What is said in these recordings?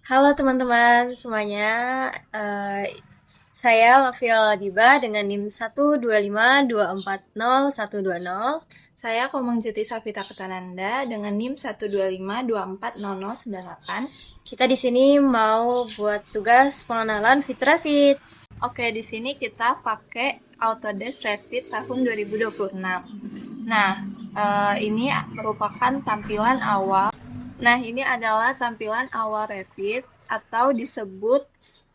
Halo teman-teman semuanya, eh, saya Lavia Ladiba dengan NIM 125240120. Saya Komang Juti Safita Ketananda dengan NIM 125240098. Kita di sini mau buat tugas pengenalan fitur Revit. Oke, di sini kita pakai Autodesk Revit tahun 2026. Nah, ini merupakan tampilan awal. Nah, ini adalah tampilan awal Revit atau disebut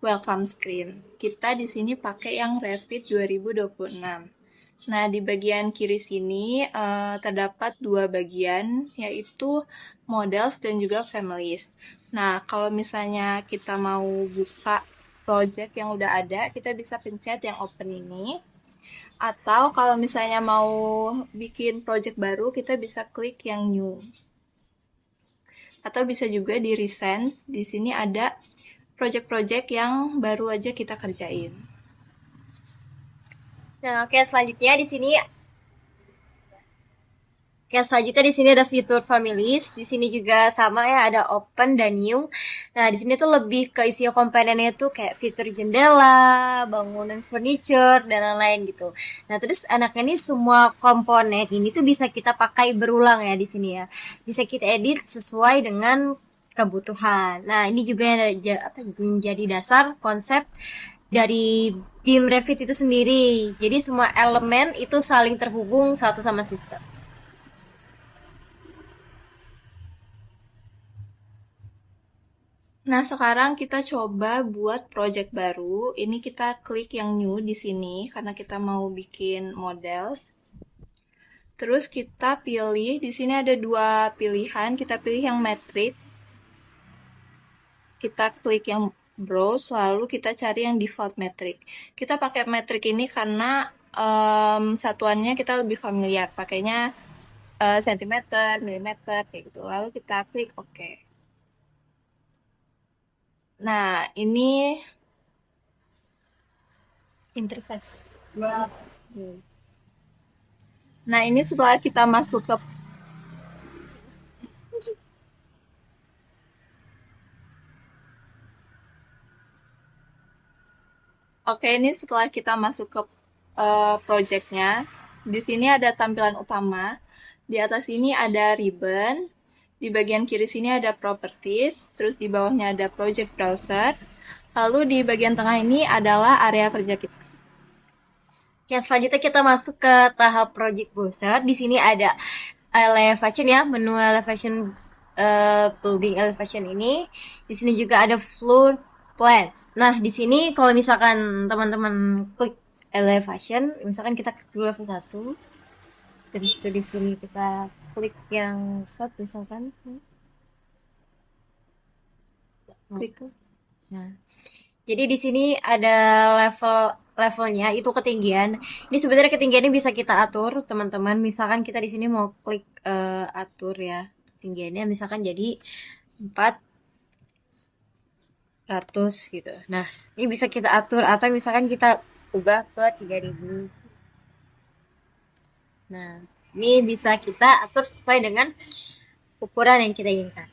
welcome screen. Kita di sini pakai yang Revit 2026. Nah, di bagian kiri sini terdapat dua bagian, yaitu models dan juga families. Nah, kalau misalnya kita mau buka project yang udah ada, kita bisa pencet yang open ini. Atau kalau misalnya mau bikin project baru, kita bisa klik yang new. Atau bisa juga di recent, di sini ada project-project yang baru aja kita kerjain. Nah, oke selanjutnya di sini selanjutnya di sini ada fitur families. Di sini juga sama ya, ada open dan new. Nah, di sini tuh lebih ke isi komponennya tuh kayak fitur jendela, bangunan furniture dan lain-lain gitu. Nah, terus anaknya ini semua komponen ini tuh bisa kita pakai berulang ya di sini ya. Bisa kita edit sesuai dengan kebutuhan. Nah, ini juga yang jadi dasar konsep dari BIM Revit itu sendiri. Jadi semua elemen itu saling terhubung satu sama sistem. Nah, sekarang kita coba buat project baru. Ini kita klik yang new di sini karena kita mau bikin models. Terus kita pilih, di sini ada dua pilihan. Kita pilih yang metric. Kita klik yang browse, lalu kita cari yang default metric. Kita pakai metric ini karena satuannya kita lebih familiar. Pakainya sentimeter, milimeter, kayak gitu. Lalu kita klik OK. Nah, ini Interface. Nah, ini setelah kita masuk ke Oke, ini setelah kita masuk ke project-nya. Di sini ada tampilan utama. Di atas ini ada ribbon. Di bagian kiri sini ada properties. Terus di bawahnya ada project browser. Lalu di bagian tengah ini adalah area kerja kita. Ya, selanjutnya kita masuk ke tahap project browser. Di sini ada elevation ya, menu elevation, building elevation ini. Di sini juga ada floor plans. Nah, di sini kalau misalkan teman-teman klik elevation, misalkan kita klik dulu level 1, terus itu di sini kita klik yang shot misalkan. Klik. Nah, jadi di sini ada levelnya itu ketinggian. Ini sebenarnya ketinggiannya bisa kita atur, teman-teman. Misalkan kita di sini mau klik atur ya ketinggiannya, misalkan jadi 400 gitu. Nah, ini bisa kita atur atau misalkan kita ubah ke 3000. Nah, ini bisa kita atur sesuai dengan ukuran yang kita inginkan.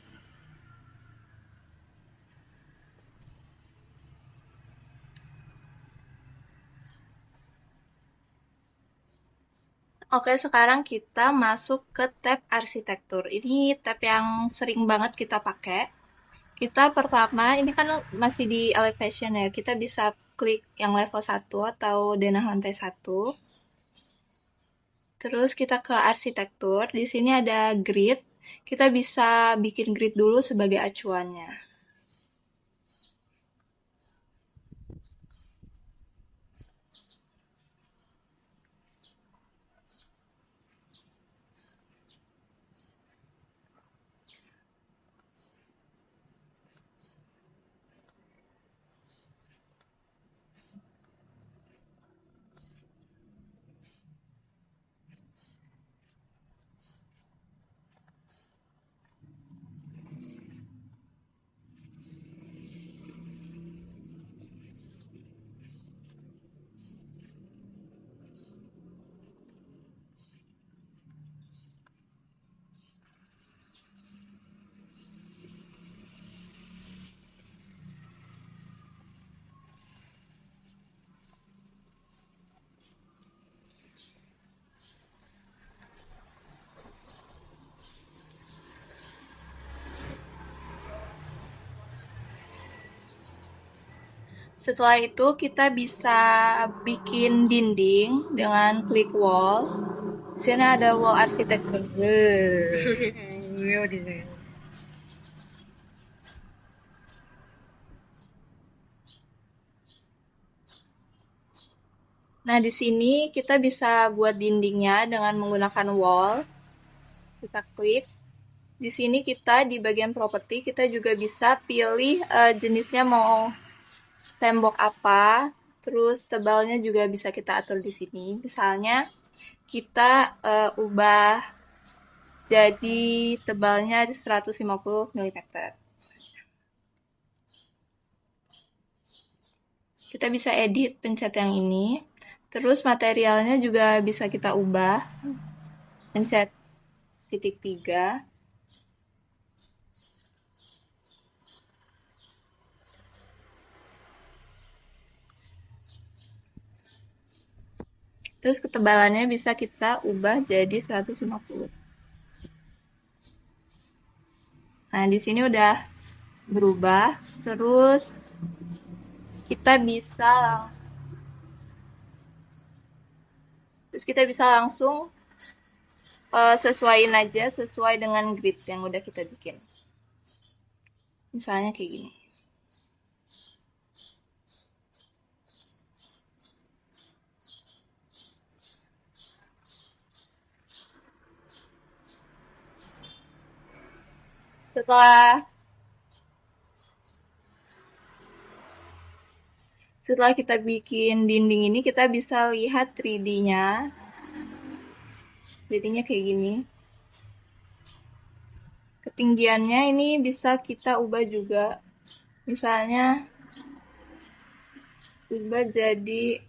Oke, sekarang kita masuk ke tab arsitektur. Ini tab yang sering banget kita pakai. Kita pertama, ini kan masih di elevation ya. Kita bisa klik yang level 1 atau denah lantai 1. Terus kita ke arsitektur. Di sini ada grid. Kita bisa bikin grid dulu sebagai acuannya. Setelah itu kita bisa bikin dinding dengan klik wall. Di sini ada wall arsitektur. Nah, di sini kita bisa buat dindingnya dengan menggunakan wall. Kita klik. Di sini kita di bagian properti kita juga bisa pilih jenisnya mau tembok apa, terus tebalnya juga bisa kita atur di sini. Misalnya kita ubah jadi tebalnya 150 mm. Kita bisa edit pencet yang ini. Terus materialnya juga bisa kita ubah. Pencet titik 3. Terus ketebalannya bisa kita ubah jadi 150. Nah, di sini udah berubah. Terus kita bisa langsung sesuaiin aja sesuai dengan grid yang udah kita bikin. Misalnya kayak gini. Setelah kita bikin dinding ini, kita bisa lihat 3D-nya. Jadinya kayak gini. Ketinggiannya ini bisa kita ubah juga. Misalnya ubah jadi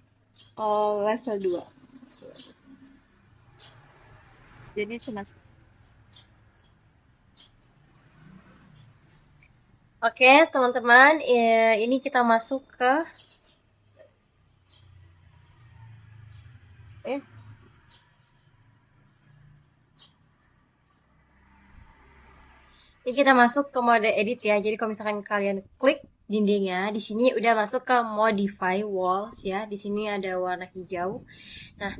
level 2. Jadi cuma Oke, teman-teman, ini kita masuk ke ini kita masuk ke mode edit ya. Jadi kalau misalkan kalian klik dindingnya, di sini udah masuk ke modify walls ya. Di sini ada warna hijau. Nah,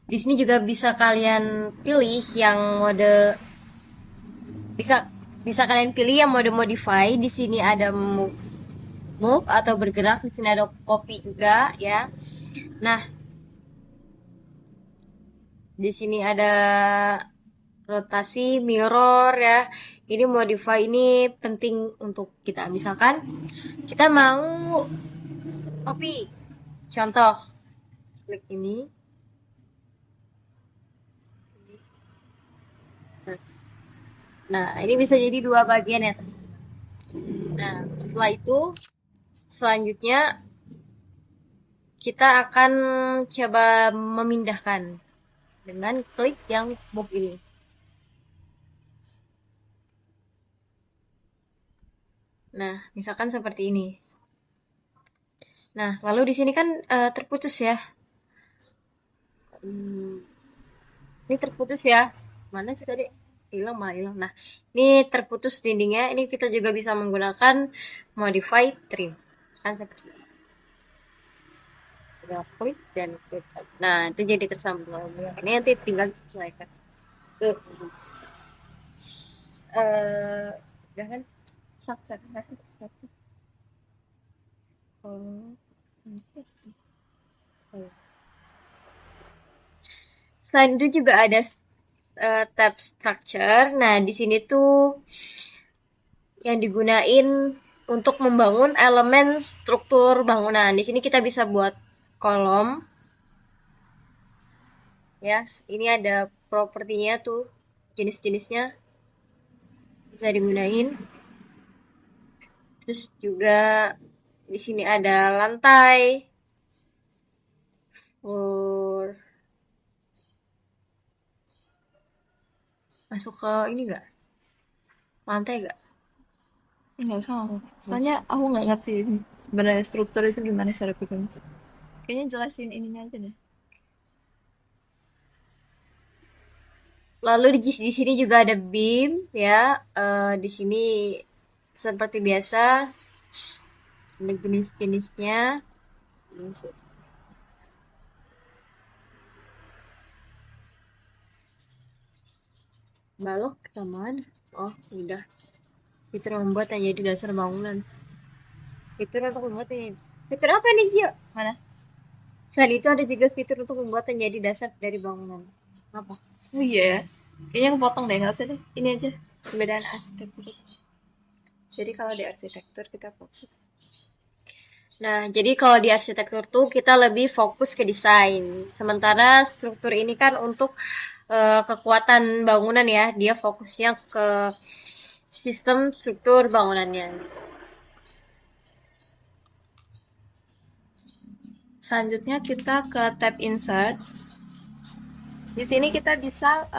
di sini juga bisa kalian pilih yang mode bisa kalian pilih yang mode modify. Di sini ada move atau bergerak. Di sini ada copy juga ya. Nah, di sini ada rotasi mirror ya. Ini modify ini penting untuk kita. Misalkan kita mau copy. Contoh, klik ini. Nah, ini bisa jadi dua bagian ya. Nah, setelah itu selanjutnya kita akan coba memindahkan dengan klik yang move ini. Nah, misalkan seperti ini. Nah, lalu di sini kan terputus ya. Ini terputus ya. Mana sih tadi? Hilang malah hilang. Nah, ini terputus dindingnya. Ini kita juga bisa menggunakan modify trim. Kan seperti ini. Tinggal klik dan klik. Nah, itu jadi tersambung. Ini nanti tinggal disesuaikan. Tuh. Udah kan? Selain itu juga ada tab structure. Nah, di sini tuh yang digunain untuk membangun elemen struktur bangunan. Di sini kita bisa buat kolom. Ya, ini ada propertinya tuh, jenis-jenisnya bisa digunain. Terus juga di sini ada lantai, floor. Masuk ke ini enggak? Lantai enggak? nggak sama. Soalnya aku nggak ngerti sebenarnya struktur itu gimana cara bikin. Kayaknya jelasin ininya aja deh. Lalu di sini juga ada beam ya. Di sini seperti biasa Ada jenis-jenisnya. Balok kesamaan. Oh, udah. Fitur membuat yang jadi dasar bangunan. Fitur untuk membuat yang Fitur apa nih, Gio? Mana? Selain itu ada juga fitur untuk membuat yang jadi dasar dari bangunan. Apa? Oh iya ya. Kayaknya kepotong deh, nggak usah deh. Ini aja perbedaan arsitektur. Jadi kalau di arsitektur kita fokus. Nah, jadi kalau di arsitektur tuh kita lebih fokus ke desain. Sementara struktur ini kan untuk kekuatan bangunan ya. Dia fokusnya ke sistem struktur bangunannya. Selanjutnya kita ke tab insert. Di sini kita bisa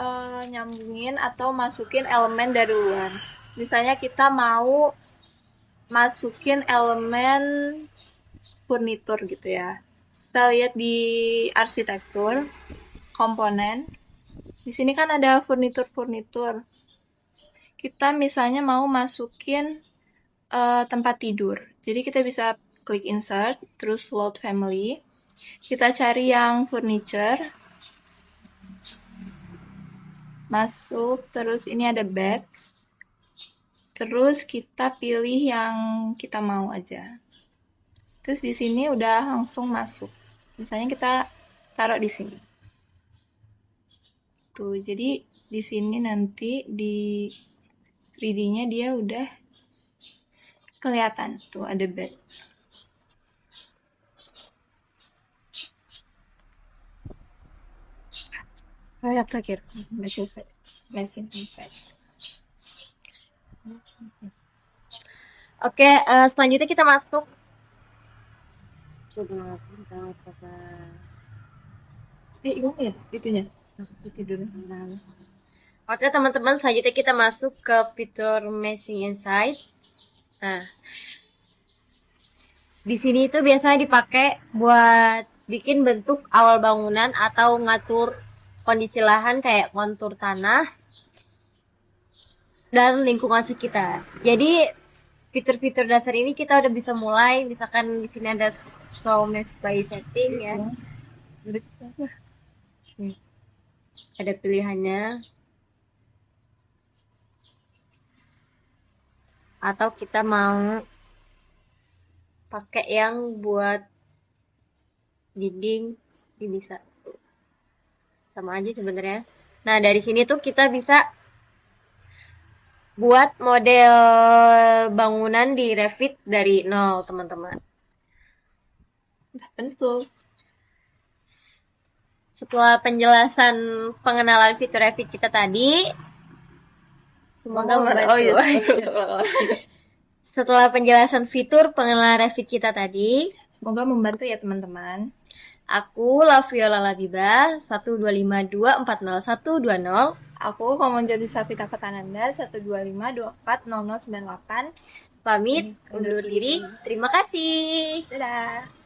nyambungin atau masukin elemen dari luar. Misalnya kita mau masukin elemen furnitur gitu ya. Kita lihat di arsitektur, komponen. Di sini kan ada furnitur-furnitur. Kita misalnya mau masukin tempat tidur. Jadi kita bisa klik insert, terus load family. Kita cari yang furniture. Masuk, terus ini ada beds. Terus kita pilih yang kita mau aja. Terus di sini udah langsung masuk. Misalnya kita taruh di sini. Tuh, jadi di sini nanti di 3D-nya dia udah kelihatan. Tuh ada bed. Kayak terakhir. Machine inside. Oke, selanjutnya kita masuk. Coba Hilang ya itunya? tidur. Oke teman-teman, selanjutnya kita masuk ke fitur Meshing Inside. Nah, di sini itu biasanya dipakai buat bikin bentuk awal bangunan atau ngatur kondisi lahan kayak kontur tanah dan lingkungan sekitar. Jadi fitur-fitur dasar ini kita udah bisa mulai. Misalkan di sini ada show mesh by setting ya. Ada pilihannya. Atau kita mau pakai yang buat dinding, ini bisa. Sama aja sebenarnya. Nah, dari sini tuh kita bisa buat model bangunan di Revit dari nol, teman-teman. Betul. Setelah penjelasan pengenalan fitur Revit kita tadi, semoga membantu. Oh iya. Setelah penjelasan fitur pengenalan Revit kita tadi, semoga membantu ya teman-teman. Aku Laviola Labiba 125240120. Aku Komonjati Safita Ketananda 125240098. Pamit undur diri. Terima kasih. Dadah.